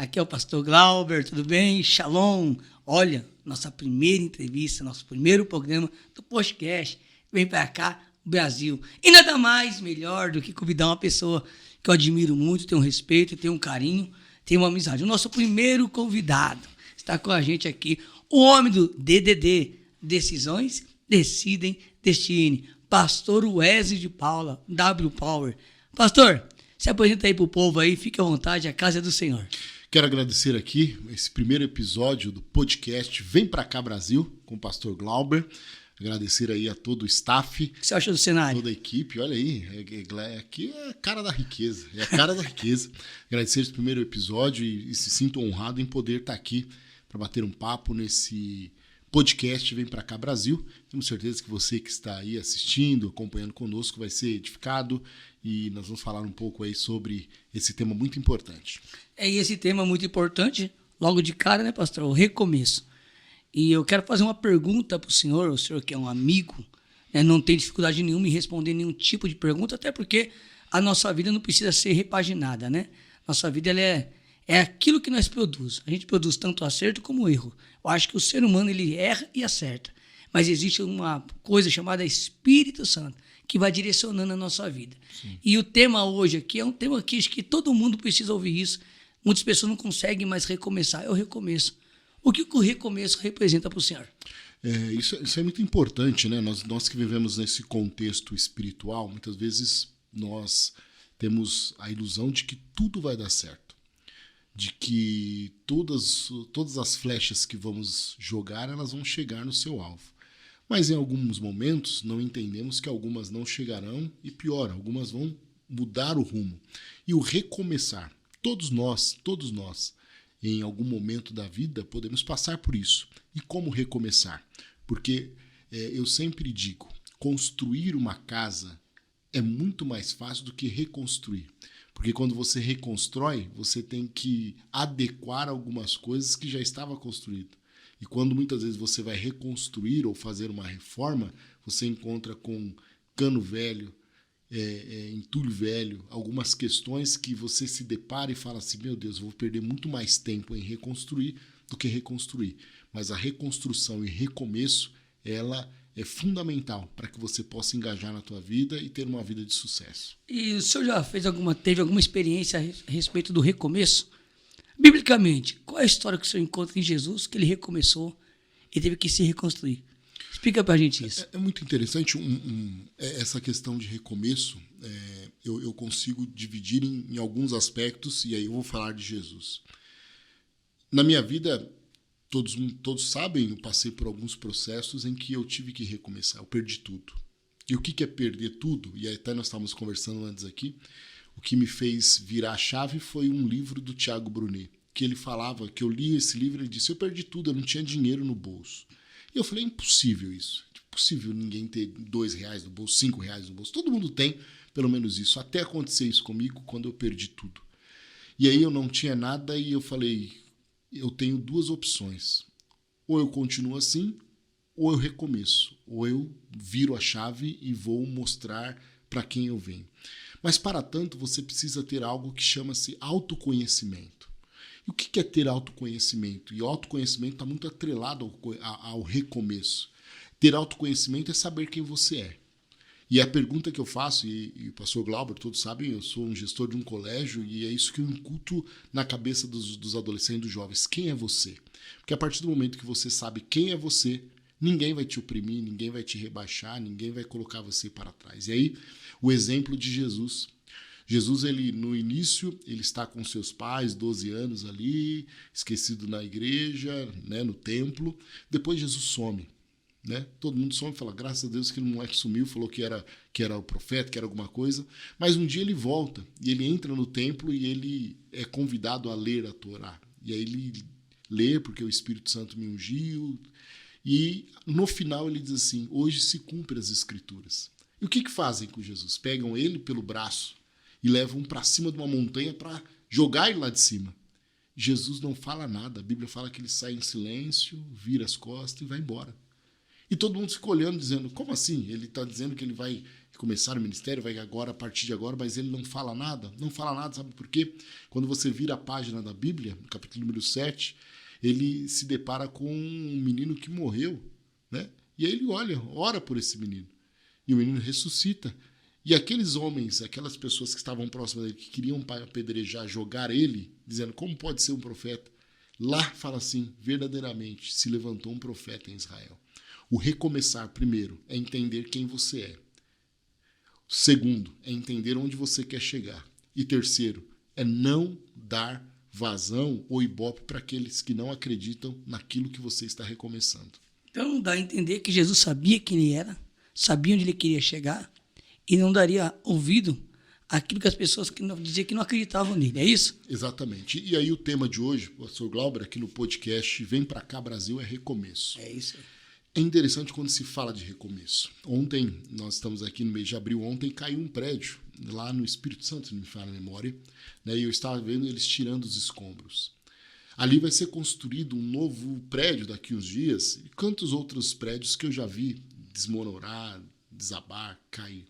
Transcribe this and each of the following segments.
Aqui é o pastor Glauber, tudo bem? Shalom. Olha, nossa primeira entrevista, nosso primeiro programa do podcast. Vem para cá, Brasil. E nada mais melhor do que convidar uma pessoa que eu admiro muito, tenho um respeito, tenho um carinho, tenho uma amizade. O nosso primeiro convidado está com a gente aqui, o homem do DDD, Decisões, Decidem, Destine, pastor Wesley de Paula, W Power. Pastor, se apresenta aí para o povo aí, fique à vontade, a casa é do Senhor. Quero agradecer aqui esse primeiro episódio do podcast Vem Pra Cá Brasil, com o pastor Glauber. Agradecer aí a todo o staff. O que você achou do cenário? Toda a equipe, olha aí, aqui é a cara da riqueza, é a cara da riqueza. Agradecer esse primeiro episódio e se sinto honrado em poder estar aqui para bater um papo nesse podcast Vem Pra Cá Brasil. Temos certeza que você que está aí assistindo, acompanhando conosco, vai ser edificado e nós vamos falar um pouco aí sobre esse tema muito importante. E esse tema muito importante, logo de cara, né, pastor? O recomeço. E eu quero fazer uma pergunta para o senhor que é um amigo, né, não tem dificuldade nenhuma em responder nenhum tipo de pergunta, até porque a nossa vida não precisa ser repaginada, né? Nossa vida ela é aquilo que nós produzimos. A gente produz tanto acerto como erro. Eu acho que o ser humano ele erra e acerta, mas existe uma coisa chamada Espírito Santo que vai direcionando a nossa vida. Sim. E o tema hoje aqui é um tema que acho que todo mundo precisa ouvir isso. Muitas pessoas não conseguem mais recomeçar. É o recomeço. O que o recomeço representa para o senhor? Isso é muito importante, né? Nós que vivemos nesse contexto espiritual, muitas vezes nós temos a ilusão de que tudo vai dar certo, de que todas as flechas que vamos jogar, elas vão chegar no seu alvo. Mas em alguns momentos não entendemos que algumas não chegarão e pior, algumas vão mudar o rumo. E o recomeçar, todos nós, em algum momento da vida, podemos passar por isso. E como recomeçar? Porque eu sempre digo, construir uma casa é muito mais fácil do que reconstruir. Porque quando você reconstrói, você tem que adequar algumas coisas que já estavam construídas. E quando muitas vezes você vai reconstruir ou fazer uma reforma, você encontra com cano velho, entulho velho, algumas questões que você se depara e fala assim, meu Deus, eu vou perder muito mais tempo em reconstruir do que reconstruir. Mas a reconstrução e recomeço, ela é fundamental para que você possa engajar na tua vida e ter uma vida de sucesso. E o senhor já teve alguma experiência a respeito do recomeço? Biblicamente, qual é a história que o senhor encontra em Jesus que ele recomeçou e teve que se reconstruir? Explica pra gente isso. É muito interessante essa questão de recomeço. Eu consigo dividir em alguns aspectos e aí eu vou falar de Jesus. Na minha vida, todos sabem, eu passei por alguns processos em que eu tive que recomeçar. Eu perdi tudo. E o que é perder tudo? E até nós estávamos conversando antes aqui. O que me fez virar a chave foi um livro do Tiago Brunet, que ele falava, que eu li esse livro, ele disse, eu perdi tudo, eu não tinha dinheiro no bolso. E eu falei, é impossível isso. É impossível ninguém ter R$2 no bolso, R$5 no bolso. Todo mundo tem pelo menos isso. Até acontecer isso comigo quando eu perdi tudo. E aí eu não tinha nada e eu falei, eu tenho duas opções. Ou eu continuo assim, ou eu recomeço. Ou eu viro a chave e vou mostrar para quem eu venho. Mas para tanto você precisa ter algo que chama-se autoconhecimento. E o que é ter autoconhecimento? E o autoconhecimento está muito atrelado ao recomeço. Ter autoconhecimento é saber quem você é. E a pergunta que eu faço, e o pastor Glauber, todos sabem, eu sou um gestor de um colégio e é isso que eu incuto na cabeça dos adolescentes e dos jovens. Quem é você? Porque a partir do momento que você sabe quem é você, ninguém vai te oprimir, ninguém vai te rebaixar, ninguém vai colocar você para trás. E aí, o exemplo de Jesus. Jesus, no início, ele está com seus pais, 12 anos ali, esquecido na igreja, né, no templo. Depois Jesus some. Né? Todo mundo some e fala, graças a Deus que o moleque sumiu, falou que era o profeta, que era alguma coisa. Mas um dia ele volta e ele entra no templo e ele é convidado a ler a Torá. E aí ele lê porque o Espírito Santo me ungiu. E no final ele diz assim, hoje se cumprem as Escrituras. E o que fazem com Jesus? Pegam ele pelo braço e levam para cima de uma montanha para jogar ele lá de cima. Jesus não fala nada. A Bíblia fala que ele sai em silêncio, vira as costas e vai embora. E todo mundo fica olhando, dizendo, como assim? Ele está dizendo que ele vai começar o ministério, vai agora, a partir de agora, mas ele não fala nada. Não fala nada, sabe por quê? Quando você vira a página da Bíblia, no capítulo número 7, ele se depara com um menino que morreu, né? E aí ele ora por esse menino. E o menino ressuscita. E aqueles homens, aquelas pessoas que estavam próximas dele, que queriam apedrejar, jogar ele, dizendo, como pode ser um profeta? Lá fala assim, verdadeiramente se levantou um profeta em Israel. O recomeçar, primeiro, é entender quem você é. Segundo, é entender onde você quer chegar. E terceiro, é não dar vazão ou ibope para aqueles que não acreditam naquilo que você está recomeçando. Então dá a entender que Jesus sabia quem ele era, sabia onde ele queria chegar e não daria ouvido àquilo que as pessoas diziam que não acreditavam nele, é isso? Exatamente. E aí o tema de hoje, pastor Glauber, aqui no podcast Vem Pra Cá Brasil, é recomeço. É isso aí. É interessante quando se fala de recomeço. Ontem, nós estamos aqui no mês de abril, ontem caiu um prédio lá no Espírito Santo, se não me falha a memória, né, e eu estava vendo eles tirando os escombros. Ali vai ser construído um novo prédio daqui uns dias e quantos outros prédios que eu já vi desmoronar, desabar, cair.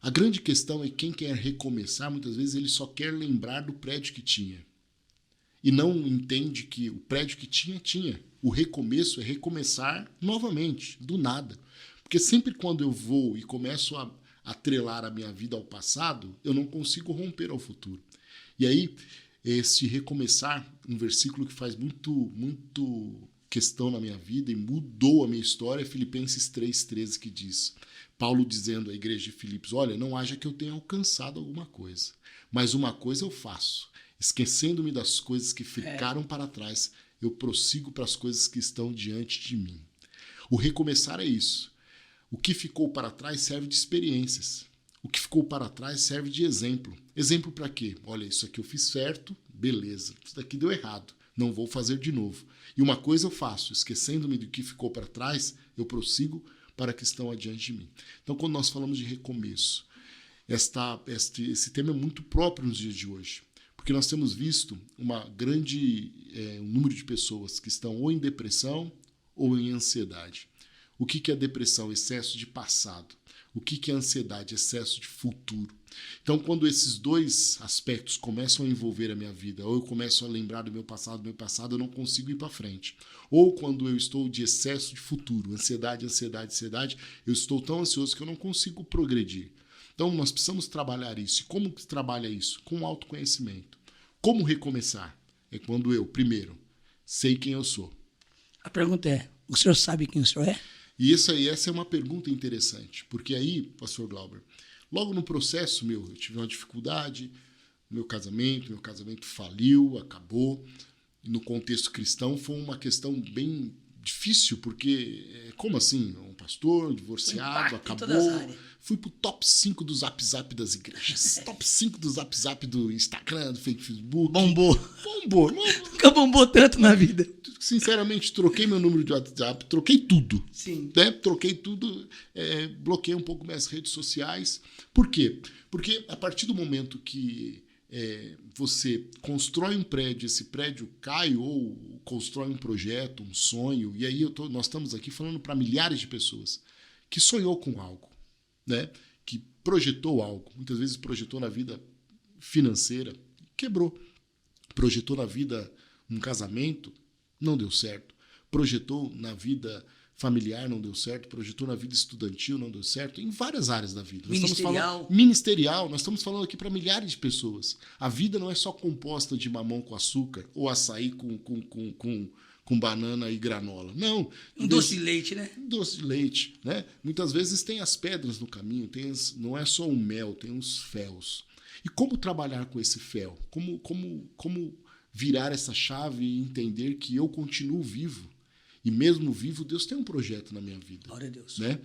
A grande questão é que quem quer recomeçar, muitas vezes ele só quer lembrar do prédio que tinha. E não entende que o prédio que tinha. O recomeço é recomeçar novamente, do nada. Porque sempre quando eu vou e começo a atrelar a minha vida ao passado, eu não consigo romper ao futuro. E aí, esse recomeçar, um versículo que faz muito questão na minha vida e mudou a minha história, é Filipenses 3,13, que diz, Paulo dizendo à igreja de Filipos, olha, não haja que eu tenha alcançado alguma coisa, mas uma coisa eu faço, esquecendo-me das coisas que ficaram para trás, eu prossigo para as coisas que estão diante de mim. O recomeçar é isso. O que ficou para trás serve de experiências. O que ficou para trás serve de exemplo. Exemplo para quê? Olha, isso aqui eu fiz certo, beleza. Isso daqui deu errado, não vou fazer de novo. E uma coisa eu faço, esquecendo-me do que ficou para trás, eu prossigo para que estão adiante de mim. Então, quando nós falamos de recomeço, esse tema é muito próprio nos dias de hoje. Porque nós temos visto um número de pessoas que estão ou em depressão ou em ansiedade. O que é depressão? Excesso de passado. O que é ansiedade? Excesso de futuro. Então, quando esses dois aspectos começam a envolver a minha vida, ou eu começo a lembrar do meu passado, eu não consigo ir para frente. Ou quando eu estou de excesso de futuro, ansiedade, eu estou tão ansioso que eu não consigo progredir. Então, nós precisamos trabalhar isso. E como se trabalha isso? Com autoconhecimento. Como recomeçar? É quando eu, primeiro, sei quem eu sou. A pergunta é, o senhor sabe quem o senhor é? E essa é uma pergunta interessante, porque aí, pastor Glauber, logo no processo eu tive uma dificuldade, meu casamento faliu, acabou. No contexto cristão foi uma questão bem difícil, porque como assim? Um pastor divorciado, acabou. Fui pro top 5 do Zap Zap das igrejas. Top 5 do Zap Zap do Instagram, do Facebook. Bombou. Nunca bombou tanto na vida. Sinceramente, troquei meu número de WhatsApp, troquei tudo. Sim. Né? Troquei tudo, bloqueei um pouco minhas redes sociais. Por quê? Porque a partir do momento que você constrói um prédio, esse prédio cai ou constrói um projeto, um sonho, e aí nós estamos aqui falando para milhares de pessoas que sonhou com algo, né? Que projetou algo, muitas vezes projetou na vida financeira, quebrou, projetou na vida um casamento, não deu certo, projetou na vida familiar, não deu certo, projetou na vida estudantil, não deu certo, em várias áreas da vida. Ministerial, nós estamos falando aqui para milhares de pessoas. A vida não é só composta de mamão com açúcar ou açaí com banana e granola. Não. Doce de leite, né? Doce de leite, né? Muitas vezes tem as pedras no caminho, não é só o mel, tem os féus. E como trabalhar com esse fel? Como virar essa chave e entender que eu continuo vivo? E mesmo vivo, Deus tem um projeto na minha vida. Glória a Deus. Né?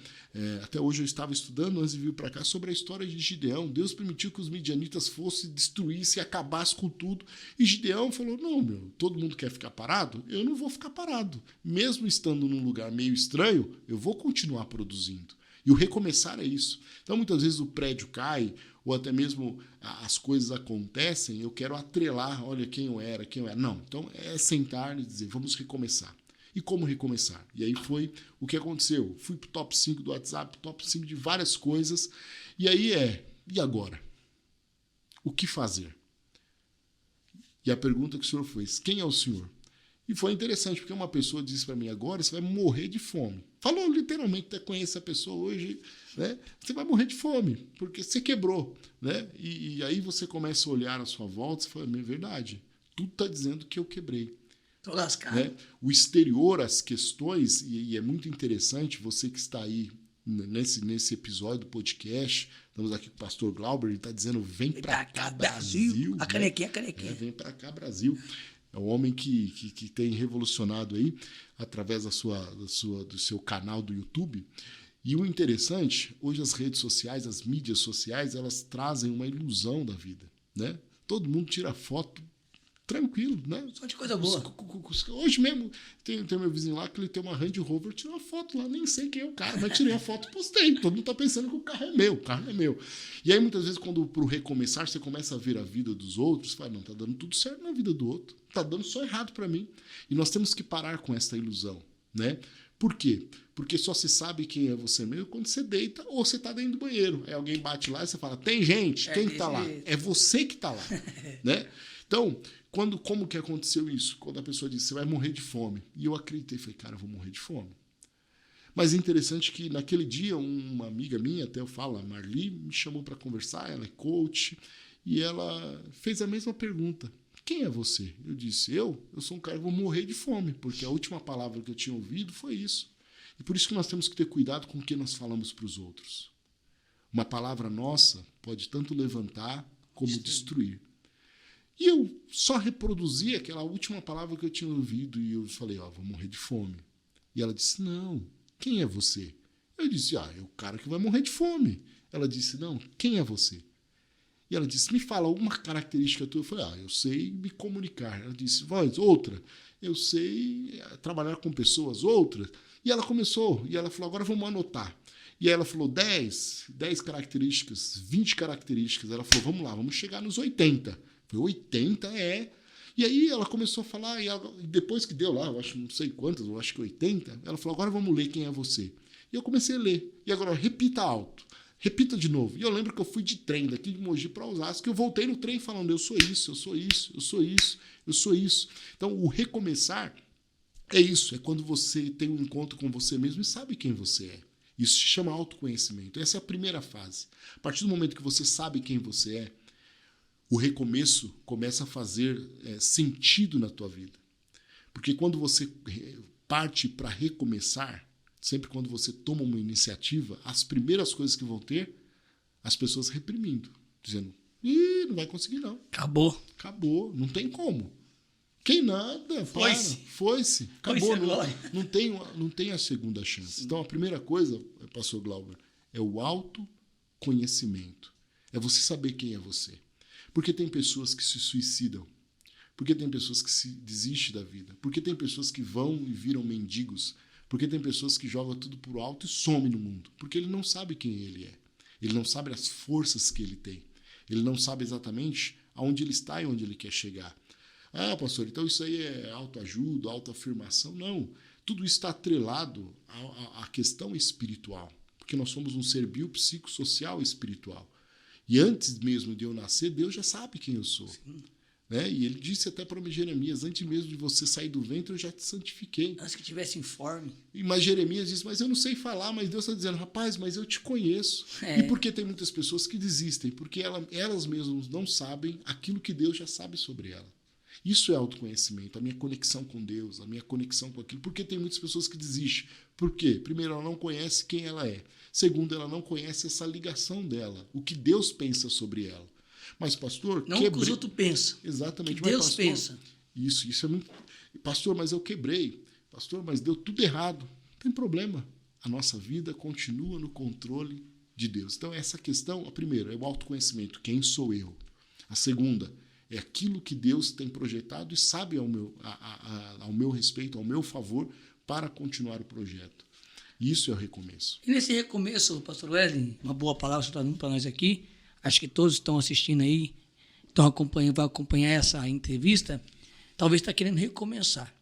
Até hoje eu estava estudando, antes de vir para cá, sobre a história de Gideão. Deus permitiu que os midianitas fossem, destruíssem, acabassem com tudo. E Gideão falou, não, todo mundo quer ficar parado? Eu não vou ficar parado. Mesmo estando num lugar meio estranho, eu vou continuar produzindo. E o recomeçar é isso. Então, muitas vezes o prédio cai, ou até mesmo as coisas acontecem, eu quero atrelar, olha quem eu era. Não, então é sentar e dizer, vamos recomeçar. E como recomeçar? E aí foi o que aconteceu. Fui pro top 5 do WhatsApp, top 5 de várias coisas. E aí e agora? O que fazer? E a pergunta que o senhor fez, quem é o senhor? E foi interessante, porque uma pessoa disse para mim, agora você vai morrer de fome. Falou literalmente, até conheço a pessoa hoje, né? Você vai morrer de fome, porque você quebrou, né? E aí você começa a olhar à sua volta e fala, é verdade, tudo está dizendo que eu quebrei. Tô lascado. Né? O exterior, as questões, e é muito interessante, você que está aí nesse episódio do podcast, estamos aqui com o pastor Glauber, ele está dizendo, vem para cá, Brasil. A canequinha, a canequinha. Vem para cá, Brasil. É um homem que tem revolucionado aí, através do seu canal do YouTube. E o interessante, hoje as redes sociais, as mídias sociais, elas trazem uma ilusão da vida. Né? Todo mundo tira foto tranquilo, né? Só de coisa boa. Hoje mesmo, tem meu vizinho lá que ele tem uma Range Rover, tirou uma foto lá, nem sei quem é o cara, mas tirei a foto e postei. Todo mundo tá pensando que o carro é meu, E aí, muitas vezes, quando pro recomeçar, você começa a ver a vida dos outros, você fala, não, tá dando tudo certo na vida do outro, tá dando só errado para mim. E nós temos que parar com essa ilusão, né? Por quê? Porque só se sabe quem é você mesmo quando você deita ou você tá dentro do banheiro. Aí alguém bate lá e você fala, tem gente, quem que tá lá? É você que tá lá, né? Então, como que aconteceu isso? Quando a pessoa disse, você vai morrer de fome. E eu acreditei, falei, cara, eu vou morrer de fome. Mas é interessante que naquele dia, uma amiga minha, até eu falo, a Marli, me chamou para conversar, ela é coach, e ela fez a mesma pergunta. Quem é você? Eu disse, eu sou um cara que vou morrer de fome, porque a última palavra que eu tinha ouvido foi isso. E por isso que nós temos que ter cuidado com o que nós falamos para os outros. Uma palavra nossa pode tanto levantar como destruir. E eu só reproduzi aquela última palavra que eu tinha ouvido e eu falei, vou morrer de fome. E ela disse, não, quem é você? Eu disse, é o cara que vai morrer de fome. Ela disse, não, quem é você? E ela disse, me fala alguma característica tua. Eu falei, eu sei me comunicar. Ela disse, outra, eu sei trabalhar com pessoas, outra. E ela começou, e ela falou, agora vamos anotar. E aí ela falou 10 características, 20 características. Ela falou, vamos lá, vamos chegar nos 80. Foi 80, E aí ela começou a falar, e depois que deu lá, eu acho não sei quantas, eu acho que 80, ela falou, agora vamos ler quem é você. E eu comecei a ler. E agora, repita alto. Repita de novo. E eu lembro que eu fui de trem daqui de Mogi para Osasco, que eu voltei no trem falando, eu sou isso, eu sou isso, eu sou isso, eu sou isso. Então, o recomeçar é isso, é quando você tem um encontro com você mesmo e sabe quem você é. Isso se chama autoconhecimento. Essa é a primeira fase. A partir do momento que você sabe quem você é, o recomeço começa a fazer sentido na tua vida. Porque quando você parte para recomeçar, sempre quando você toma uma iniciativa, as primeiras coisas que vão ter, as pessoas reprimindo, dizendo, não vai conseguir não. Acabou, não tem como. Quem nada, foi-se. Acabou, não tem a segunda chance. Sim. Então a primeira coisa, pastor Glauber, é o autoconhecimento. É você saber quem é você. Porque tem pessoas que se suicidam. Porque tem pessoas que se desistem da vida. Porque tem pessoas que vão e viram mendigos. Porque tem pessoas que jogam tudo por alto e somem no mundo. Porque ele não sabe quem ele é. Ele não sabe as forças que ele tem. Ele não sabe exatamente aonde ele está e onde ele quer chegar. Pastor, então isso aí é autoajuda, autoafirmação? Não. Tudo isso está atrelado à questão espiritual. Porque nós somos um ser biopsicossocial espiritual. E antes mesmo de eu nascer, Deus já sabe quem eu sou. Né? E ele disse até para Jeremias, antes mesmo de você sair do ventre, eu já te santifiquei. Antes que tivesse informe. Mas Jeremias disse, mas eu não sei falar, mas Deus está dizendo, rapaz, mas eu te conheço. E por que tem muitas pessoas que desistem? Porque elas mesmas não sabem aquilo que Deus já sabe sobre ela. Isso é autoconhecimento, a minha conexão com Deus, a minha conexão com aquilo. Por que tem muitas pessoas que desistem? Por quê? Primeiro, ela não conhece quem ela é. Segundo, ela não conhece essa ligação dela, o que Deus pensa sobre ela. Mas, pastor... Não o que os outros pensam. Exatamente. Que Deus pensa. Isso é muito... Pastor, mas eu quebrei. Pastor, mas deu tudo errado. Não tem problema. A nossa vida continua no controle de Deus. Então, essa questão, a primeira, é o autoconhecimento. Quem sou eu? A segunda, é aquilo que Deus tem projetado e sabe ao meu respeito, ao meu favor, para continuar o projeto. Isso é o recomeço. E nesse recomeço, pastor Wesley, uma boa palavra você está dando para nós aqui, acho que todos estão assistindo aí, vão acompanhar essa entrevista, talvez está querendo recomeçar.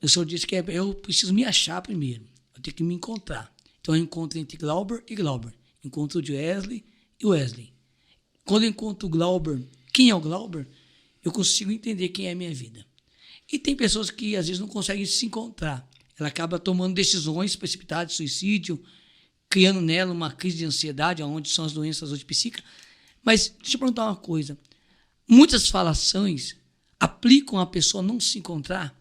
O senhor disse que eu preciso me achar primeiro. Eu tenho que me encontrar. Então eu encontro entre Glauber e Glauber. Encontro o Wesley e Wesley. Quando eu encontro o Glauber, quem é o Glauber, eu consigo entender quem é a minha vida. E tem pessoas que às vezes não conseguem se encontrar. Ela acaba tomando decisões precipitadas de suicídio, criando nela uma crise de ansiedade, onde são as doenças hoje psíquicas. Mas deixa eu perguntar uma coisa. Muitas falações aplicam a pessoa não se encontrar,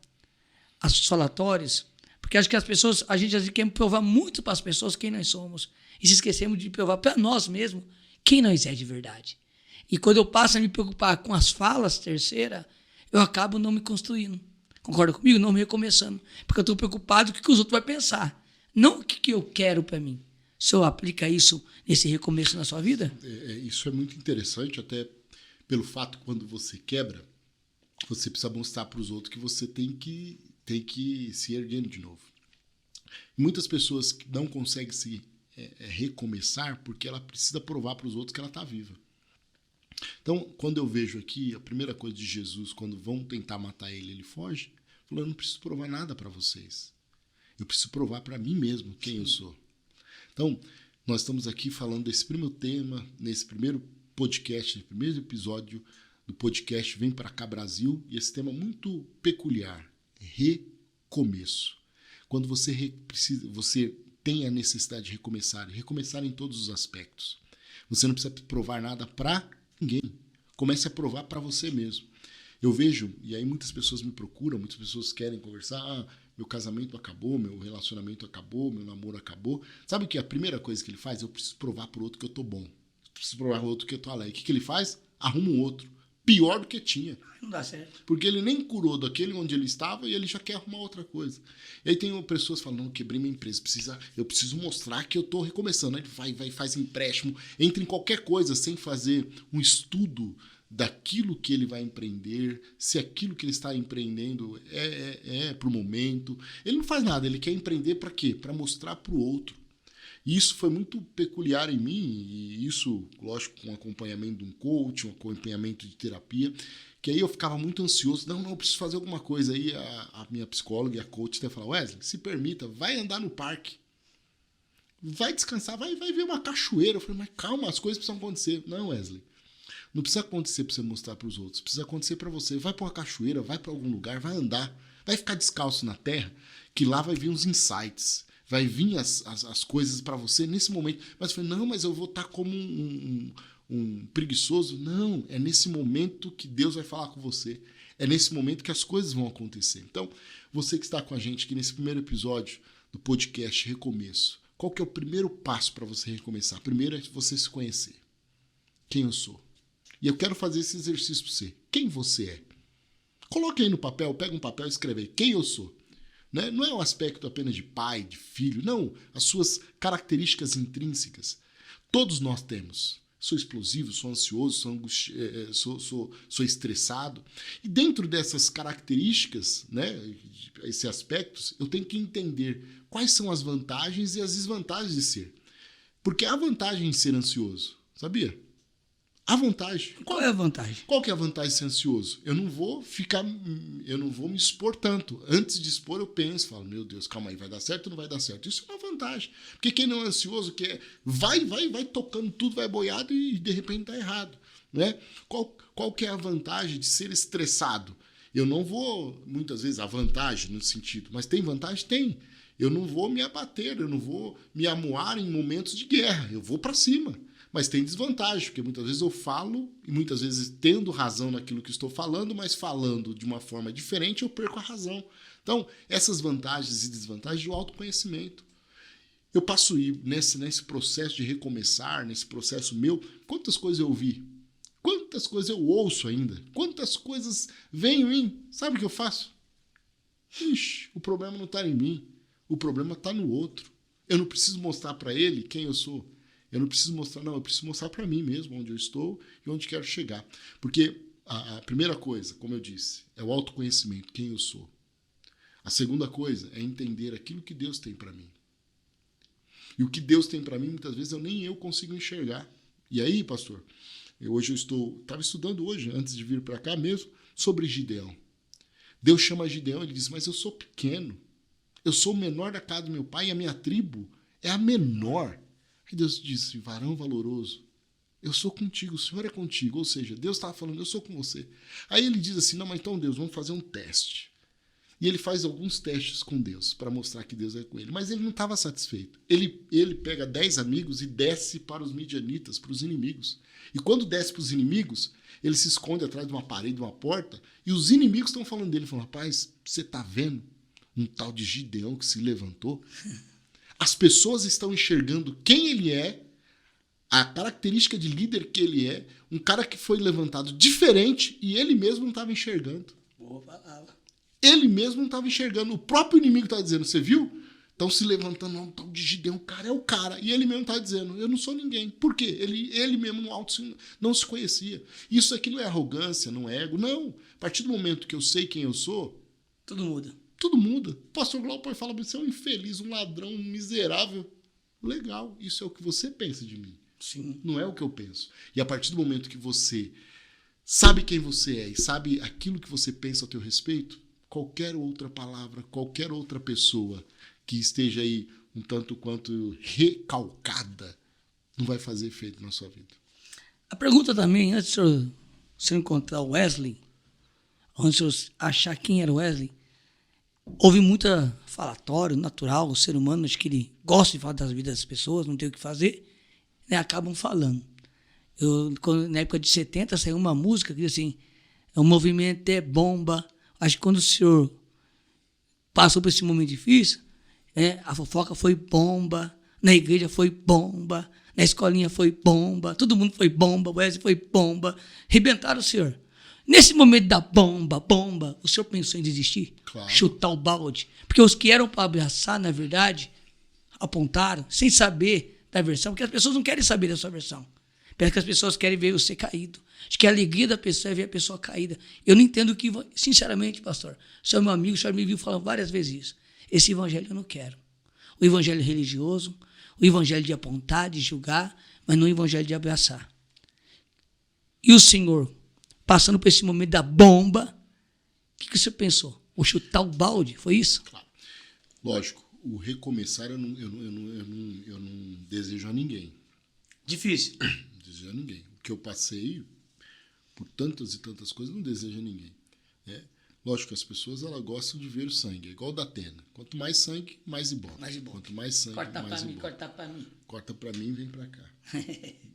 as falatórias, porque acho que as pessoas, a gente às vezes quer provar muito para as pessoas quem nós somos e se esquecemos de provar para nós mesmos quem nós é de verdade. E quando eu passo a me preocupar com as falas terceira, eu acabo não me construindo. Concorda comigo? Não me recomeçando. Porque eu estou preocupado com o que os outros vão pensar. Não o que eu quero para mim. O senhor aplica isso nesse recomeço na sua vida? Isso é muito interessante, até pelo fato que quando você quebra, você precisa mostrar para os outros que você tem que se erguendo de novo. E muitas pessoas que não conseguem se recomeçar porque ela precisa provar para os outros que ela está viva. Então, quando eu vejo aqui a primeira coisa de Jesus, quando vão tentar matar ele, ele foge, falou, eu não preciso provar nada para vocês. Eu preciso provar para mim mesmo quem eu sou. Então, nós estamos aqui falando desse primeiro tema, nesse primeiro podcast, nesse primeiro episódio do podcast Vem Pra Cá Brasil, e esse tema muito peculiar, recomeço. Quando você tem a necessidade de recomeçar em todos os aspectos. Você não precisa provar nada para ninguém. Comece a provar para você mesmo. Eu vejo, e aí muitas pessoas me procuram, muitas pessoas querem conversar, meu casamento acabou, meu relacionamento acabou, meu namoro acabou. Sabe o que a primeira coisa que ele faz? Eu preciso provar pro outro que eu tô bom. Eu preciso provar pro outro que eu tô alegre. O que ele faz? Arruma um outro. Pior do que tinha. Não dá certo. Porque ele nem curou daquele onde ele estava e ele já quer arrumar outra coisa. E aí tem pessoas falando, não, quebrei minha empresa, eu preciso mostrar que eu estou recomeçando. Aí vai, faz empréstimo, entra em qualquer coisa sem fazer um estudo daquilo que ele vai empreender, se aquilo que ele está empreendendo é para o momento. Ele não faz nada, ele quer empreender para quê? Para mostrar para o outro. E isso foi muito peculiar em mim, e isso, lógico, com acompanhamento de um coach, um acompanhamento de terapia, que aí eu ficava muito ansioso. Não, eu preciso fazer alguma coisa. Aí a minha psicóloga e a coach até falaram, Wesley, se permita, vai andar no parque. Vai descansar, vai ver uma cachoeira. Eu falei, mas calma, as coisas precisam acontecer. Não, Wesley, não precisa acontecer para você mostrar para os outros, precisa acontecer para você. Vai para uma cachoeira, vai para algum lugar, vai andar, vai ficar descalço na terra, que lá vai vir uns insights. Vai vir as coisas para você nesse momento. Mas eu falei, não, mas eu vou estar como um preguiçoso. Não, é nesse momento que Deus vai falar com você. É nesse momento que as coisas vão acontecer. Então, você que está com a gente aqui nesse primeiro episódio do podcast Recomeço, qual que é o primeiro passo para você recomeçar? Primeiro é você se conhecer. Quem eu sou? E eu quero fazer esse exercício para você. Quem você é? Coloque aí no papel, pega um papel e escreve aí. Quem eu sou? Não é um aspecto apenas de pai, de filho, não. As suas características intrínsecas. Todos nós temos. Sou explosivo, sou ansioso, sou estressado. E dentro dessas características, esses aspectos, eu tenho que entender quais são as vantagens e as desvantagens de ser. Porque há vantagem em ser ansioso, sabia? Há vantagem. Qual é a vantagem? Qual que é a vantagem de ser ansioso? Eu não vou me expor tanto. Antes de expor, eu penso, falo, meu Deus, calma aí, vai dar certo ou não vai dar certo? Isso é uma vantagem. Porque quem não é ansioso, vai tocando tudo, vai boiado e de repente está errado. Né? Qual que é a vantagem de ser estressado? Eu não vou, muitas vezes, a vantagem no sentido, mas tem vantagem? Tem. Eu não vou me abater, eu não vou me amuar em momentos de guerra, eu vou para cima. Mas tem desvantagem, porque muitas vezes eu falo, e muitas vezes tendo razão naquilo que estou falando, mas falando de uma forma diferente, eu perco a razão. Então, essas vantagens e desvantagens do autoconhecimento. Eu passo nesse processo de recomeçar, nesse processo meu, quantas coisas eu ouvi? Quantas coisas eu ouço ainda? Quantas coisas vêm em mim? Sabe o que eu faço? Ixi, o problema não está em mim. O problema está no outro. Eu não preciso mostrar para ele quem eu sou. Eu não preciso mostrar, não, eu preciso mostrar para mim mesmo onde eu estou e onde quero chegar. Porque a primeira coisa, como eu disse, é o autoconhecimento, quem eu sou. A segunda coisa é entender aquilo que Deus tem para mim. E o que Deus tem para mim, muitas vezes, nem eu consigo enxergar. E aí, pastor, estava estudando hoje, antes de vir para cá mesmo, sobre Gideão. Deus chama Gideão, ele diz, mas eu sou pequeno. Eu sou o menor da casa do meu pai e a minha tribo é a menor. Aí Deus disse, varão valoroso, eu sou contigo, o Senhor é contigo. Ou seja, Deus estava falando, eu sou com você. Aí ele diz assim, não, mas então Deus, vamos fazer um teste. E ele faz alguns testes com Deus para mostrar que Deus é com ele. Mas ele não estava satisfeito. Ele pega 10 amigos e desce para os midianitas, para os inimigos. E quando desce para os inimigos, ele se esconde atrás de uma parede, de uma porta, e os inimigos estão falando dele, falando, rapaz, você está vendo um tal de Gideão que se levantou? As pessoas estão enxergando quem ele é, a característica de líder que ele é, um cara que foi levantado diferente e ele mesmo não estava enxergando. Boa palavra. Ele mesmo não estava enxergando. O próprio inimigo estava dizendo, você viu? Estão se levantando, não, tal de Gideão, o cara é o cara. E ele mesmo estava dizendo, eu não sou ninguém. Por quê? Ele mesmo não se conhecia. Isso aqui não é arrogância, não é ego, não. A partir do momento que eu sei quem eu sou, tudo muda. Tudo muda. O pastor Glauber fala, você é um infeliz, um ladrão, um miserável. Legal, isso é o que você pensa de mim. Sim. Não é o que eu penso. E a partir do momento que você sabe quem você é e sabe aquilo que você pensa a teu respeito, qualquer outra palavra, qualquer outra pessoa que esteja aí um tanto quanto recalcada não vai fazer efeito na sua vida. A pergunta também, antes de o senhor encontrar o Wesley, antes de o senhor achar quem era o Wesley, houve muita falatório natural, o ser humano, acho que ele gosta de falar das vidas das pessoas, não tem o que fazer, né, acabam falando. Na época de 70 saiu uma música que diz assim, o movimento é bomba. Acho que quando o senhor passou por esse momento difícil, a fofoca foi bomba, na igreja foi bomba, na escolinha foi bomba, todo mundo foi bomba, o Wesley foi bomba, arrebentaram o senhor. Nesse momento da bomba, o senhor pensou em desistir? Claro. Chutar o balde? Porque os que eram para abraçar, na verdade, apontaram, sem saber da versão, porque as pessoas não querem saber da sua versão. Parece que as pessoas querem ver você caído. Acho que a alegria da pessoa é ver a pessoa caída. Eu não entendo que, sinceramente, pastor, o senhor é meu amigo, o senhor me viu falando várias vezes isso. Esse evangelho eu não quero. O evangelho religioso, o evangelho de apontar, de julgar, mas não o evangelho de abraçar. E o senhor, passando por esse momento da bomba, o que o senhor pensou? Vou chutar o balde? Foi isso? Claro. Lógico, o recomeçar eu não desejo a ninguém. Difícil. Não desejo a ninguém. O que eu passei por tantas e tantas coisas, não desejo a ninguém. Lógico que as pessoas elas gostam de ver o sangue, é igual o da Atena. Quanto mais sangue, mais ibope. Quanto mais sangue, mais ibope. Corta pra mim. Corta pra mim e vem pra cá.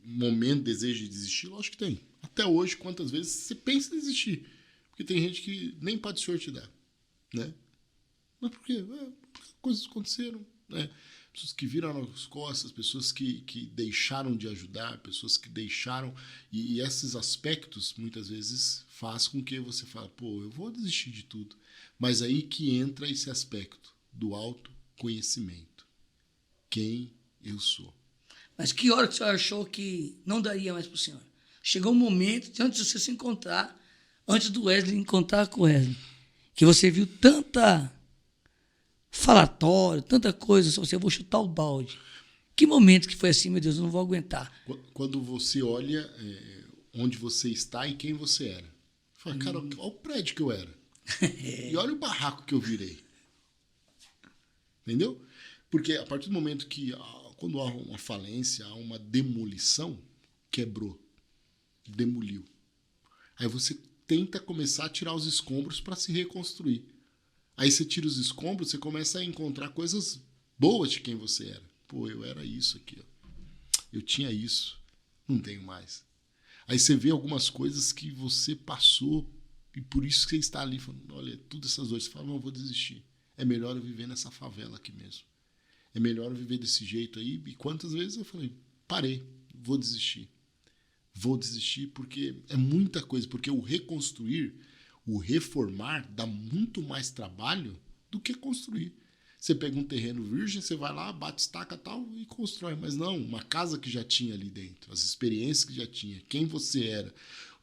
Momento, desejo de desistir? Lógico que tem. Até hoje, quantas vezes você pensa em desistir? Porque tem gente que nem Pai do Senhor te dá. Né? Mas por quê? Porque coisas aconteceram. Né? Pessoas que viram as costas, pessoas que deixaram de ajudar, pessoas que deixaram... E esses aspectos, muitas vezes, faz com que você fale, pô, eu vou desistir de tudo. Mas aí que entra esse aspecto do autoconhecimento. Quem eu sou. Mas que hora que o senhor achou que não daria mais para o senhor? Chegou um momento, antes de você se encontrar, antes do Wesley encontrar com o Wesley, que você viu tanta falatório, tanta coisa, só você, eu vou chutar o balde. Que momento que foi assim, meu Deus, eu não vou aguentar. Quando você olha onde você está e quem você era. Fala, cara, olha o prédio que eu era. E olha o barraco que eu virei. Entendeu? Porque a partir do momento que, quando há uma falência, há uma demolição, quebrou, demoliu. Aí você tenta começar a tirar os escombros para se reconstruir. Aí você tira os escombros, você começa a encontrar coisas boas de quem você era. Pô, eu era isso aqui, ó. Eu tinha isso, não tenho mais. Aí você vê algumas coisas que você passou e por isso que você está ali falando, olha, todas essas dores. Você fala, não, eu vou desistir. É melhor eu viver nessa favela aqui mesmo. É melhor eu viver desse jeito aí. E quantas vezes eu falei, parei, vou desistir. Vou desistir porque é muita coisa. Porque o reconstruir, o reformar, dá muito mais trabalho do que construir. Você pega um terreno virgem, você vai lá, bate estaca e tal e constrói. Mas não, uma casa que já tinha ali dentro, as experiências que já tinha, quem você era,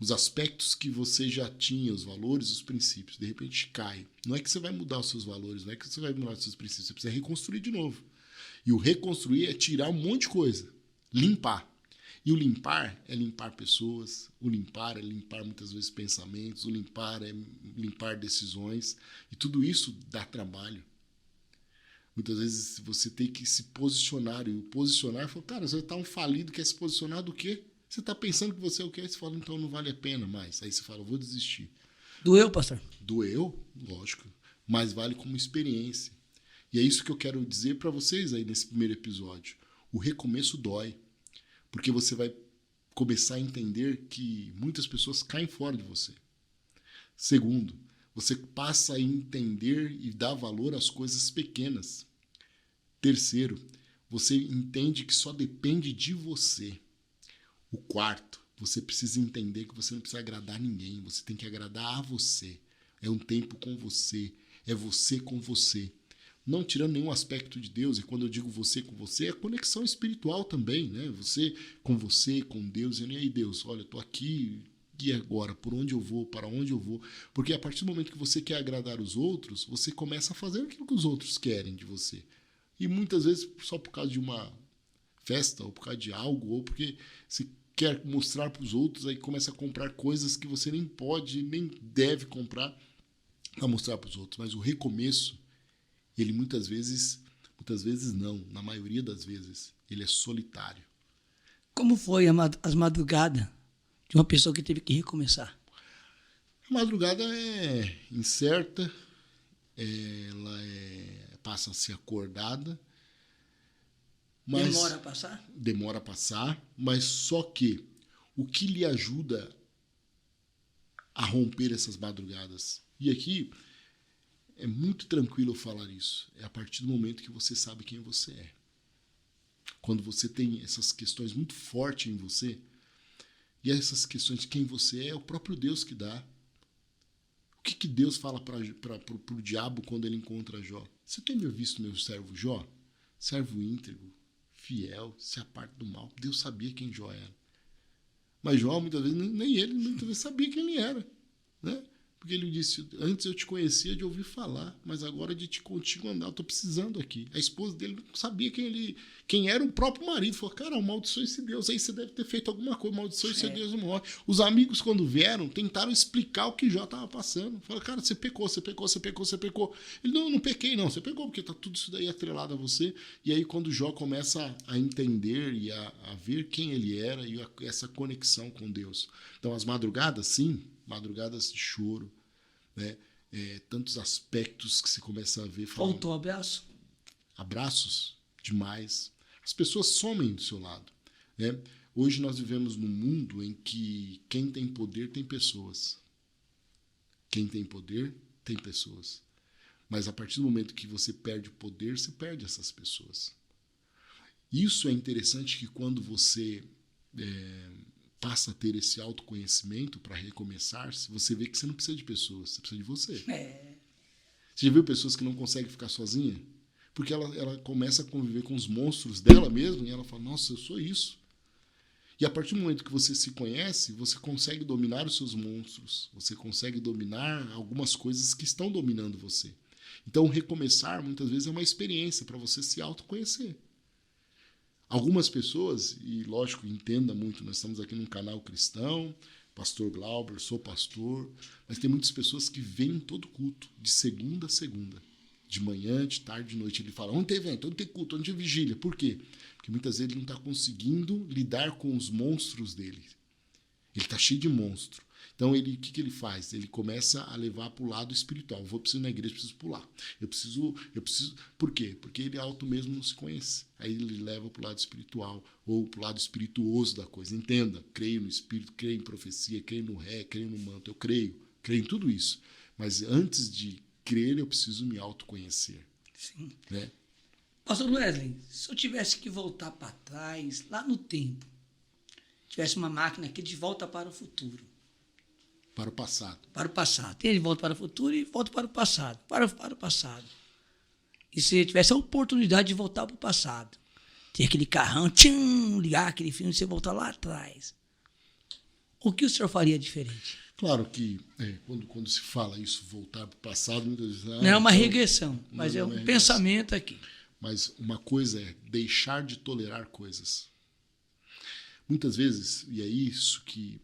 os aspectos que você já tinha, os valores, os princípios, de repente cai. Não é que você vai mudar os seus valores, não é que você vai mudar os seus princípios, você precisa reconstruir de novo. E o reconstruir é tirar um monte de coisa, limpar. E o limpar é limpar pessoas, o limpar é limpar muitas vezes pensamentos, o limpar é limpar decisões, e tudo isso dá trabalho. Muitas vezes você tem que se posicionar, e o posicionar, fala, cara, você está um falido, quer se posicionar do quê? Você está pensando que você é o quê? Aí você fala, então não vale a pena mais. Aí você fala, vou desistir. Doeu, pastor? Doeu, lógico, mas vale como experiência. E é isso que eu quero dizer para vocês aí nesse primeiro episódio. O recomeço dói, porque você vai começar a entender que muitas pessoas caem fora de você. Segundo, você passa a entender e dar valor às coisas pequenas. Terceiro, você entende que só depende de você. O quarto, você precisa entender que você não precisa agradar ninguém, você tem que agradar a você. É um tempo com você, é você com você. Não tirando nenhum aspecto de Deus, e quando eu digo você com você, é conexão espiritual também, né? Você, com Deus, e aí Deus, olha, eu tô aqui, e agora? Por onde eu vou? Para onde eu vou? Porque a partir do momento que você quer agradar os outros, você começa a fazer aquilo que os outros querem de você. E muitas vezes só por causa de uma festa, ou por causa de algo, ou porque você quer mostrar para os outros, aí começa a comprar coisas que você nem pode, nem deve comprar para mostrar para os outros. Mas o recomeço, ele muitas vezes não, na maioria das vezes, ele é solitário. Como foi as madrugadas de uma pessoa que teve que recomeçar? A madrugada é incerta, ela passa a ser acordada. Mas demora a passar, mas só que o que lhe ajuda a romper essas madrugadas? E aqui é muito tranquilo eu falar isso. É a partir do momento que você sabe quem você é. Quando você tem essas questões muito fortes em você, e essas questões de quem você é o próprio Deus que dá. O que Deus fala para o diabo quando ele encontra Jó? Você tem visto meu servo Jó? Servo íntegro, fiel, se aparta do mal. Deus sabia quem Jó era. Mas Jó, muitas vezes, nem ele muitas vezes sabia quem ele era. Né? Porque ele disse, antes eu te conhecia de ouvir falar, mas agora de te contigo andar, eu estou precisando aqui. A esposa dele não sabia quem era o próprio marido. Falou, cara, amaldiçoe esse Deus, aí você deve ter feito alguma coisa, amaldiçoe esse Deus não morre. Os amigos, quando vieram, tentaram explicar o que Jó estava passando. Falaram, cara, você pecou. Ele, não pequei não, você pecou, porque está tudo isso daí atrelado a você. E aí quando Jó começa a entender e a ver quem ele era e essa conexão com Deus. Então as madrugadas, sim, madrugadas de choro, né? Tantos aspectos que se começa a ver. Faltou abraço? Abraços, demais. As pessoas somem do seu lado. Né? Hoje nós vivemos num mundo em que quem tem poder tem pessoas. Quem tem poder tem pessoas. Mas a partir do momento que você perde o poder, você perde essas pessoas. Isso é interessante que quando você passa a ter esse autoconhecimento para recomeçar, você vê que você não precisa de pessoas, você precisa de você. Você já viu pessoas que não conseguem ficar sozinha? Porque ela começa a conviver com os monstros dela mesma e ela fala, nossa, eu sou isso. E a partir do momento que você se conhece, você consegue dominar os seus monstros, você consegue dominar algumas coisas que estão dominando você. Então, recomeçar, muitas vezes, é uma experiência para você se autoconhecer. Algumas pessoas, e lógico, entenda muito, nós estamos aqui num canal cristão, pastor Glauber, sou pastor, mas tem muitas pessoas que vêm todo culto, de segunda a segunda, de manhã, de tarde, de noite. Ele fala, onde tem evento, onde tem culto, onde tem vigília. Por quê? Porque muitas vezes ele não está conseguindo lidar com os monstros dele. Ele está cheio de monstro. Então, o que ele faz? Ele começa a levar para o lado espiritual. Eu preciso ir na igreja, preciso pular. Eu preciso... Por quê? Porque ele alto mesmo não se conhece. Aí ele leva para o lado espiritual, ou para o lado espirituoso da coisa. Entenda, creio no espírito, creio em profecia, creio no ré, creio no manto. Eu creio em tudo isso. Mas antes de crer, eu preciso me autoconhecer. Sim. Né? Pastor Wesley, se eu tivesse que voltar para trás, lá no tempo, tivesse uma máquina aqui de volta para o futuro. Para o passado. Para o passado. Tem de volta para o futuro e volta para o passado. Para o passado. E se tivesse a oportunidade de voltar para o passado, ter aquele carrão, ligar aquele filme e você voltar lá atrás, o que o senhor faria diferente? Claro que quando se fala isso, voltar para o passado, muitas vezes... Não é uma regressão, mas é um pensamento aqui. Mas uma coisa é deixar de tolerar coisas. Muitas vezes, e é isso que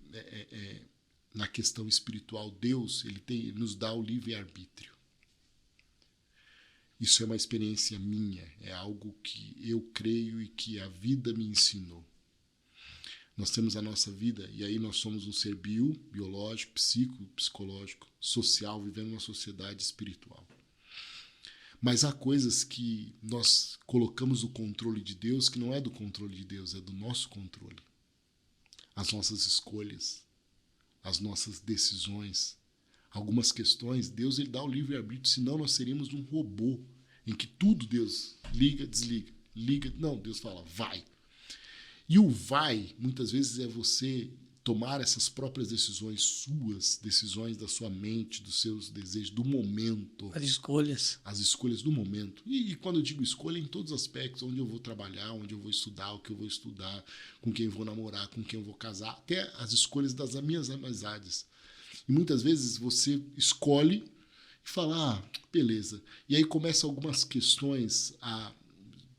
na questão espiritual, Deus ele nos dá o livre-arbítrio. Isso é uma experiência minha, é algo que eu creio e que a vida me ensinou. Nós temos a nossa vida, e aí nós somos um ser biológico, psicológico, social, vivendo uma sociedade espiritual. Mas há coisas que nós colocamos no controle de Deus, que não é do controle de Deus, é do nosso controle. As nossas escolhas, as nossas decisões, algumas questões, Deus ele dá o livre-arbítrio, senão nós seríamos um robô, em que tudo Deus liga, desliga, liga, não, Deus fala, vai. E o vai, muitas vezes, é você tomar essas próprias decisões suas, decisões da sua mente, dos seus desejos, do momento. As escolhas. As escolhas do momento. E quando eu digo escolha, em todos os aspectos, onde eu vou trabalhar, onde eu vou estudar, o que eu vou estudar, com quem eu vou namorar, com quem eu vou casar, até as escolhas das minhas amizades. E muitas vezes você escolhe e fala, beleza. E aí começam algumas questões a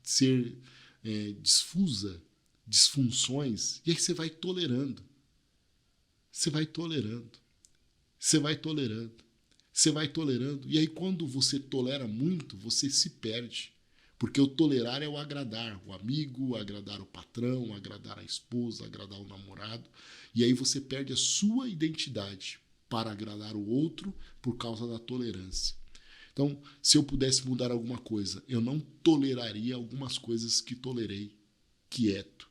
ser disfunções, e aí você vai tolerando. Você vai tolerando. Você vai tolerando. Você vai tolerando. E aí quando você tolera muito, você se perde. Porque o tolerar é o agradar. O amigo, agradar o patrão, agradar a esposa, agradar o namorado. E aí você perde a sua identidade para agradar o outro por causa da tolerância. Então, se eu pudesse mudar alguma coisa, eu não toleraria algumas coisas que tolerei quieto.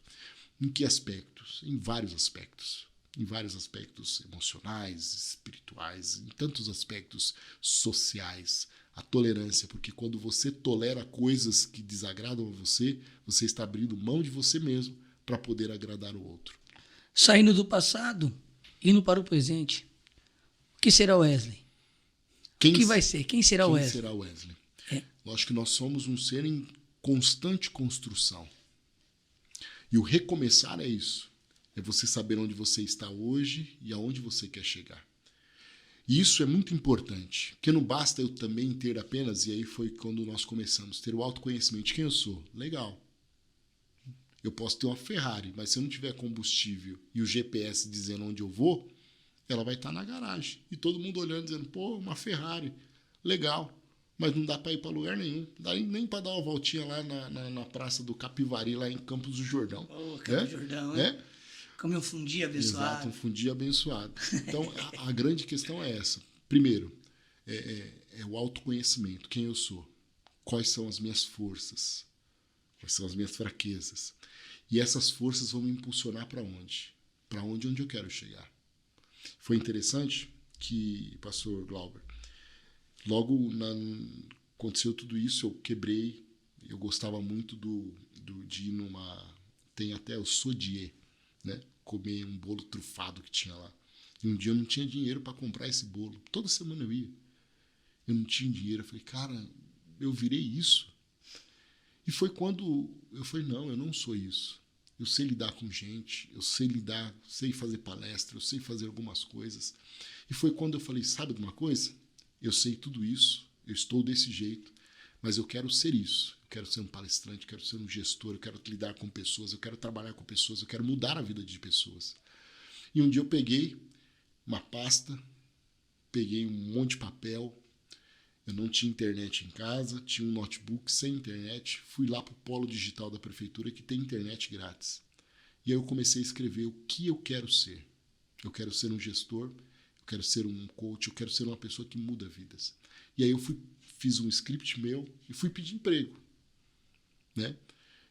Em que aspectos? Em vários aspectos. Em vários aspectos emocionais, espirituais, em tantos aspectos sociais. A tolerância, porque quando você tolera coisas que desagradam a você, você está abrindo mão de você mesmo para poder agradar o outro. Saindo do passado, indo para o presente, o que será o Wesley? O que vai ser? Quem será o Wesley? Quem será o Wesley? Lógico que nós somos um ser em constante construção. E o recomeçar é isso. É você saber onde você está hoje e aonde você quer chegar. E isso é muito importante, porque não basta eu também ter apenas, e aí foi quando nós começamos, ter o autoconhecimento de quem eu sou. Legal. Eu posso ter uma Ferrari, mas se eu não tiver combustível e o GPS dizendo onde eu vou, ela vai estar na garagem. E todo mundo olhando, dizendo, pô, uma Ferrari, legal. Mas não dá para ir para lugar nenhum. Não dá nem para dar uma voltinha lá na Praça do Capivari, lá em Campos do Jordão. Campos do Jordão, Comer um fundi abençoado. Exato, um fundi abençoado. Então, a grande questão é essa. Primeiro, é o autoconhecimento. Quem eu sou? Quais são as minhas forças? Quais são as minhas fraquezas? E essas forças vão me impulsionar para onde? Para onde eu quero chegar. Foi interessante que, pastor Glauber, logo aconteceu tudo isso, eu quebrei, eu gostava muito de ir numa... Tem até o Sodier, né? Comer um bolo trufado que tinha lá. E um dia eu não tinha dinheiro para comprar esse bolo. Toda semana eu ia. Eu não tinha dinheiro. Eu falei, cara, eu virei isso. E foi quando eu falei, não, eu não sou isso. Eu sei lidar com gente, eu sei fazer palestra, eu sei fazer algumas coisas. E foi quando eu falei, sabe de uma coisa? Eu sei tudo isso, eu estou desse jeito, mas eu quero ser isso. Eu quero ser um palestrante, eu quero ser um gestor, eu quero lidar com pessoas, eu quero trabalhar com pessoas, eu quero mudar a vida de pessoas. E um dia eu peguei uma pasta, peguei um monte de papel, eu não tinha internet em casa, tinha um notebook sem internet, fui lá para o polo digital da prefeitura que tem internet grátis. E aí eu comecei a escrever o que eu quero ser. Eu quero ser um gestor, eu quero ser um coach, eu quero ser uma pessoa que muda vidas. E aí eu fiz um script meu e fui pedir emprego, né?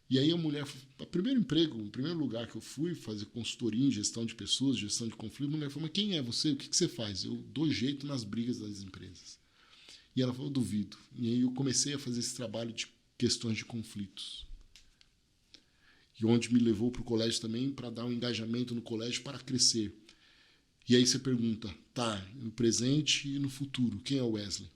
E aí a mulher, o primeiro emprego, o primeiro lugar que eu fui fazer consultoria em gestão de pessoas, gestão de conflito, a mulher falou, mas quem é você? O que você faz? Eu dou jeito nas brigas das empresas. E ela falou, duvido. E aí eu comecei a fazer esse trabalho de questões de conflitos. E onde me levou para o colégio também para dar um engajamento no colégio para crescer. E aí você pergunta, tá, no presente e no futuro, quem é o Wesley?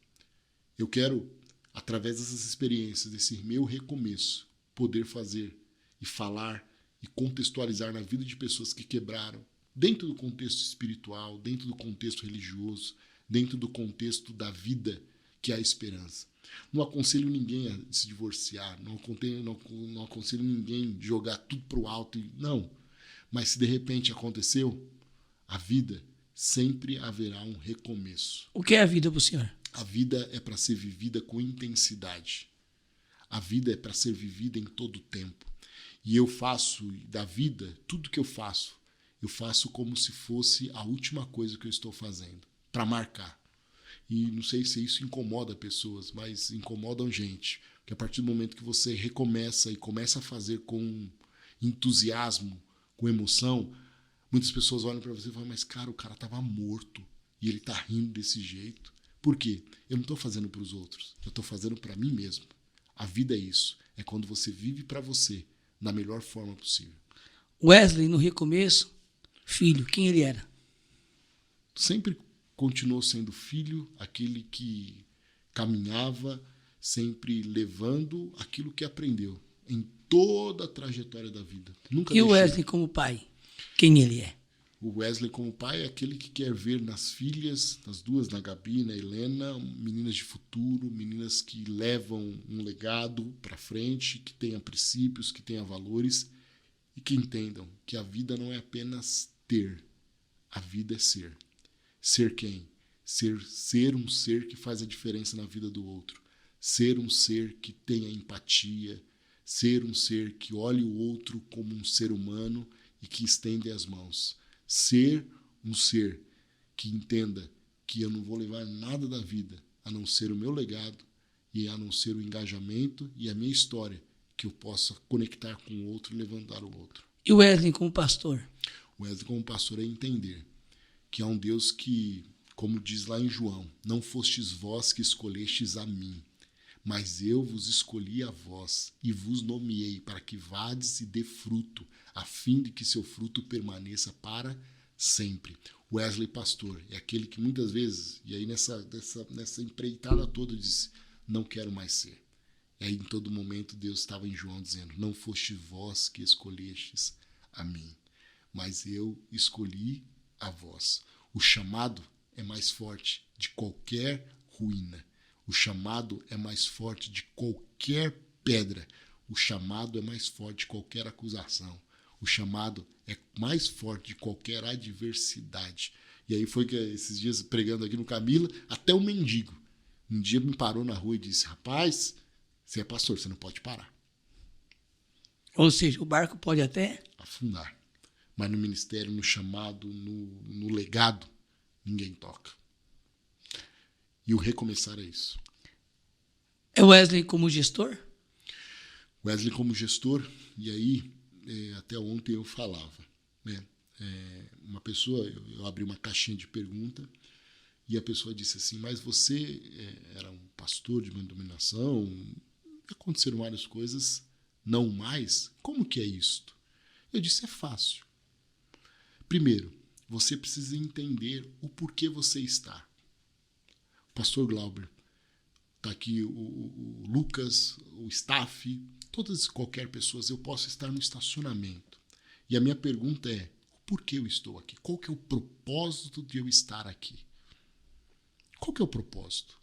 Eu quero, através dessas experiências, desse meu recomeço, poder fazer e falar e contextualizar na vida de pessoas que quebraram, dentro do contexto espiritual, dentro do contexto religioso, dentro do contexto da vida, que há esperança. Não aconselho ninguém a se divorciar, não aconselho ninguém a jogar tudo para o alto, não. Mas se de repente aconteceu, a vida sempre haverá um recomeço. O que é a vida para o senhor? A vida é para ser vivida com intensidade. A vida é para ser vivida em todo o tempo. E eu faço da vida, tudo que eu faço como se fosse a última coisa que eu estou fazendo, para marcar. E não sei se isso incomoda pessoas, mas incomodam gente. Porque a partir do momento que você recomeça e começa a fazer com entusiasmo, com emoção, muitas pessoas olham para você e falam, mas cara, o cara estava morto e ele está rindo desse jeito. Por quê? Eu não estou fazendo para os outros, eu estou fazendo para mim mesmo. A vida é isso, é quando você vive para você, da melhor forma possível. Wesley, no recomeço, filho, quem ele era? Sempre continuou sendo filho, aquele que caminhava, sempre levando aquilo que aprendeu em toda a trajetória da vida. Nunca E o deixou. Wesley como pai? Quem ele é? O Wesley como pai é aquele que quer ver nas filhas, nas duas, na Gabi e na Helena, meninas de futuro, meninas que levam um legado para frente, que tenham princípios, que tenham valores e que entendam que a vida não é apenas ter, a vida é ser. Ser quem? Ser um ser que faz a diferença na vida do outro. Ser um ser que tenha empatia, ser um ser que olhe o outro como um ser humano e que estende as mãos. Ser um ser que entenda que eu não vou levar nada da vida a não ser o meu legado e a não ser o engajamento e a minha história que eu possa conectar com o outro e levantar o outro. E o Wesley como pastor? O Wesley como pastor é entender que há um Deus que, como diz lá em João, não fostes vós que escolhestes a mim, mas eu vos escolhi a vós e vos nomeei para que vades e dê fruto, a fim de que seu fruto permaneça para sempre. Wesley pastor é aquele que muitas vezes, e aí nessa empreitada toda, disse, não quero mais ser. E aí em todo momento Deus estava em João dizendo, não foste vós que escolhestes a mim, mas eu escolhi a vós. O chamado é mais forte de qualquer ruína. O chamado é mais forte de qualquer pedra. O chamado é mais forte de qualquer acusação. O chamado é mais forte de qualquer adversidade. E aí foi que esses dias pregando aqui no Camila, até o mendigo. Um dia me parou na rua e disse, rapaz, você é pastor, você não pode parar. Ou seja, o barco pode até afundar. Mas no ministério, no chamado, no legado, ninguém toca. E o recomeçar é isso. É Wesley como gestor? Wesley como gestor, e aí até ontem eu falava, né? Uma pessoa, eu abri uma caixinha de pergunta e a pessoa disse assim, mas você era um pastor de uma denominação, aconteceram várias coisas, não mais, como que é isto? Eu disse, é fácil. Primeiro, você precisa entender o porquê você está. O pastor Glauber, está aqui o Lucas, o staff, todas e qualquer pessoa, eu posso estar no estacionamento. E a minha pergunta é, por que eu estou aqui? Qual que é o propósito de eu estar aqui? Qual que é o propósito?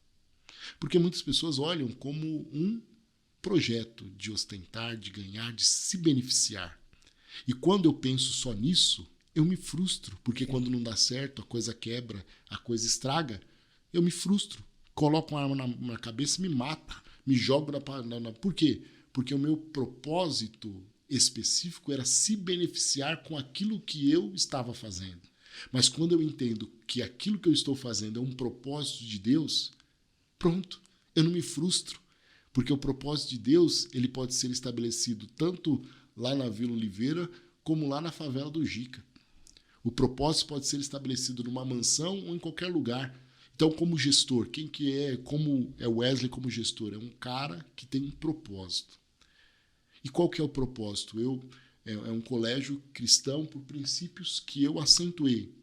Porque muitas pessoas olham como um projeto de ostentar, de ganhar, de se beneficiar. E quando eu penso só nisso, eu me frustro, porque quando não dá certo, a coisa quebra, a coisa estraga, eu me frustro. Coloco uma arma na cabeça e me mato, me jogo Por quê? Porque o meu propósito específico era se beneficiar com aquilo que eu estava fazendo. Mas quando eu entendo que aquilo que eu estou fazendo é um propósito de Deus, pronto, eu não me frustro. Porque o propósito de Deus, ele pode ser estabelecido tanto lá na Vila Oliveira, como lá na favela do Jica. O propósito pode ser estabelecido numa mansão ou em qualquer lugar. Então, como gestor, como é Wesley como gestor? É um cara que tem um propósito. E qual que é o propósito? É um colégio cristão por princípios que eu acentuei.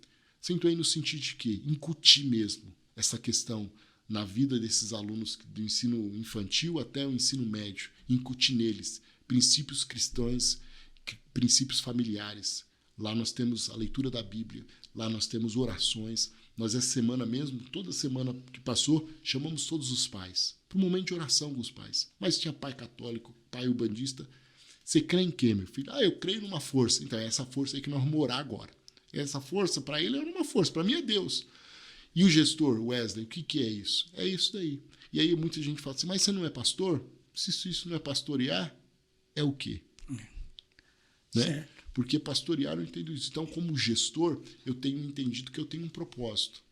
Acentuei no sentido de quê? Incutir mesmo essa questão na vida desses alunos do ensino infantil até o ensino médio. Incutir neles princípios cristãos, princípios familiares. Lá nós temos a leitura da Bíblia, lá nós temos orações. Nós essa semana mesmo, toda semana que passou, chamamos todos os pais para um momento de oração com os pais. Mas tinha pai católico, pai ubandista. Você crê em quê, meu filho? Eu creio numa força. Então é essa força aí que nós vamos orar agora. Essa força, para ele, é uma força. Para mim é Deus. E o gestor, Wesley, o que é isso? É isso daí. E aí muita gente fala assim, mas você não é pastor? Se isso não é pastorear, é o quê? Né? Porque pastorear eu entendo isso. Então, como gestor, eu tenho entendido que eu tenho um propósito.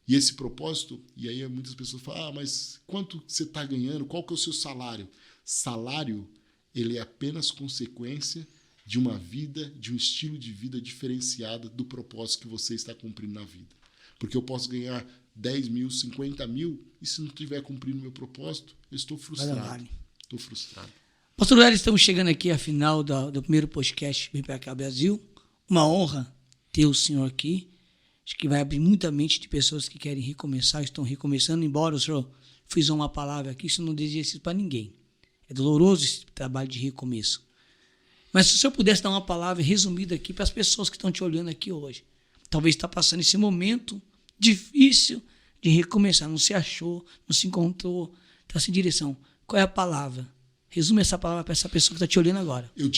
E esse propósito, e aí muitas pessoas falam, mas quanto você está ganhando? Qual que é o seu salário? Salário, ele é apenas consequência de uma vida, de um estilo de vida diferenciado do propósito que você está cumprindo na vida. Porque eu posso ganhar 10 mil, 50 mil, e se não estiver cumprindo o meu propósito, eu estou frustrado. Estou frustrado. Pastor Wellington, estamos chegando aqui à final do primeiro podcast Vem Pra Cá Brasil. Uma honra ter o senhor aqui. Acho que vai abrir muita mente de pessoas que querem recomeçar, estão recomeçando, embora o senhor frisou uma palavra aqui, isso não deseja isso para ninguém. É doloroso esse trabalho de recomeço. Mas se o senhor pudesse dar uma palavra resumida aqui para as pessoas que estão te olhando aqui hoje, talvez está passando esse momento difícil de recomeçar, não se achou, não se encontrou, está sem direção. Qual é a palavra? Resume essa palavra para essa pessoa que está te olhando agora. Eu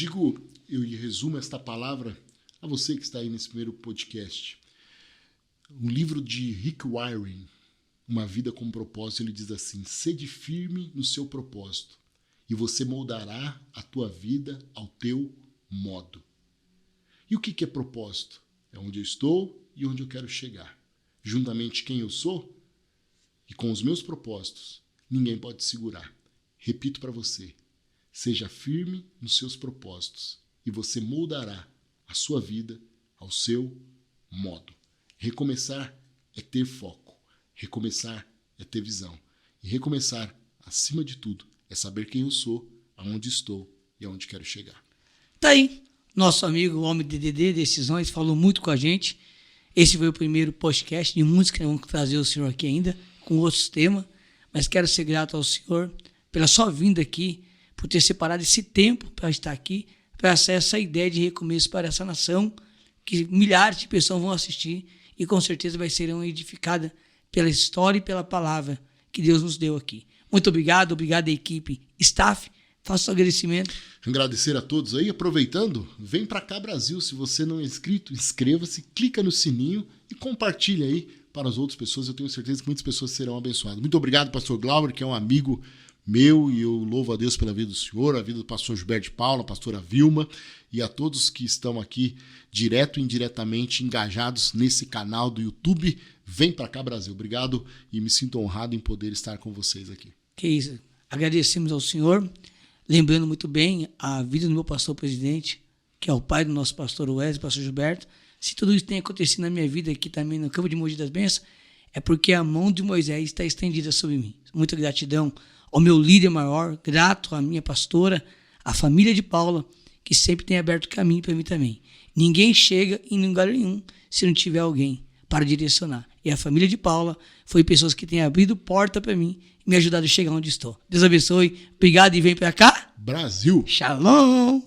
resumo esta palavra a você que está aí nesse primeiro podcast. Um livro de Rick Warren, Uma Vida com Propósito, ele diz assim, sede firme no seu propósito e você moldará a tua vida ao teu modo. E o que é propósito? É onde eu estou e onde eu quero chegar. Juntamente quem eu sou e com os meus propósitos, ninguém pode segurar. Repito para você, seja firme nos seus propósitos e você moldará a sua vida ao seu modo. Recomeçar é ter foco. Recomeçar é ter visão. E recomeçar, acima de tudo, é saber quem eu sou, aonde estou e aonde quero chegar. Tá aí. Nosso amigo, o homem de DD Decisões, falou muito com a gente. Esse foi o primeiro podcast de muitos que vamos trazer o senhor aqui ainda, com outros temas. Mas quero ser grato ao senhor pela sua vinda aqui, por ter separado esse tempo para estar aqui, para acessar essa ideia de recomeço para essa nação, que milhares de pessoas vão assistir e com certeza vai ser edificada pela história e pela palavra que Deus nos deu aqui. Muito obrigado, obrigado à equipe, staff, faço o agradecimento. Agradecer a todos aí, aproveitando, vem pra cá Brasil, se você não é inscrito, inscreva-se, clica no sininho e compartilha aí para as outras pessoas, eu tenho certeza que muitas pessoas serão abençoadas. Muito obrigado, pastor Glauber, que é um amigo meu, e eu louvo a Deus pela vida do senhor, a vida do pastor Gilberto de Paula, a pastora Vilma, e a todos que estão aqui, direto e indiretamente, engajados nesse canal do YouTube. Vem pra cá, Brasil. Obrigado e me sinto honrado em poder estar com vocês aqui. Que isso. Agradecemos ao senhor, lembrando muito bem a vida do meu pastor presidente, que é o pai do nosso pastor Wesley, pastor Gilberto. Se tudo isso tem acontecido na minha vida aqui também no campo de Mogi das Bênçãos, é porque a mão de Moisés está estendida sobre mim. Muita gratidão ao meu líder maior, grato à minha pastora, à família de Paula, que sempre tem aberto caminho para mim também. Ninguém chega em lugar nenhum se não tiver alguém para direcionar. E a família de Paula foi pessoas que têm abrido porta para mim e me ajudado a chegar onde estou. Deus abençoe. Obrigado e vem para cá. Brasil. Shalom.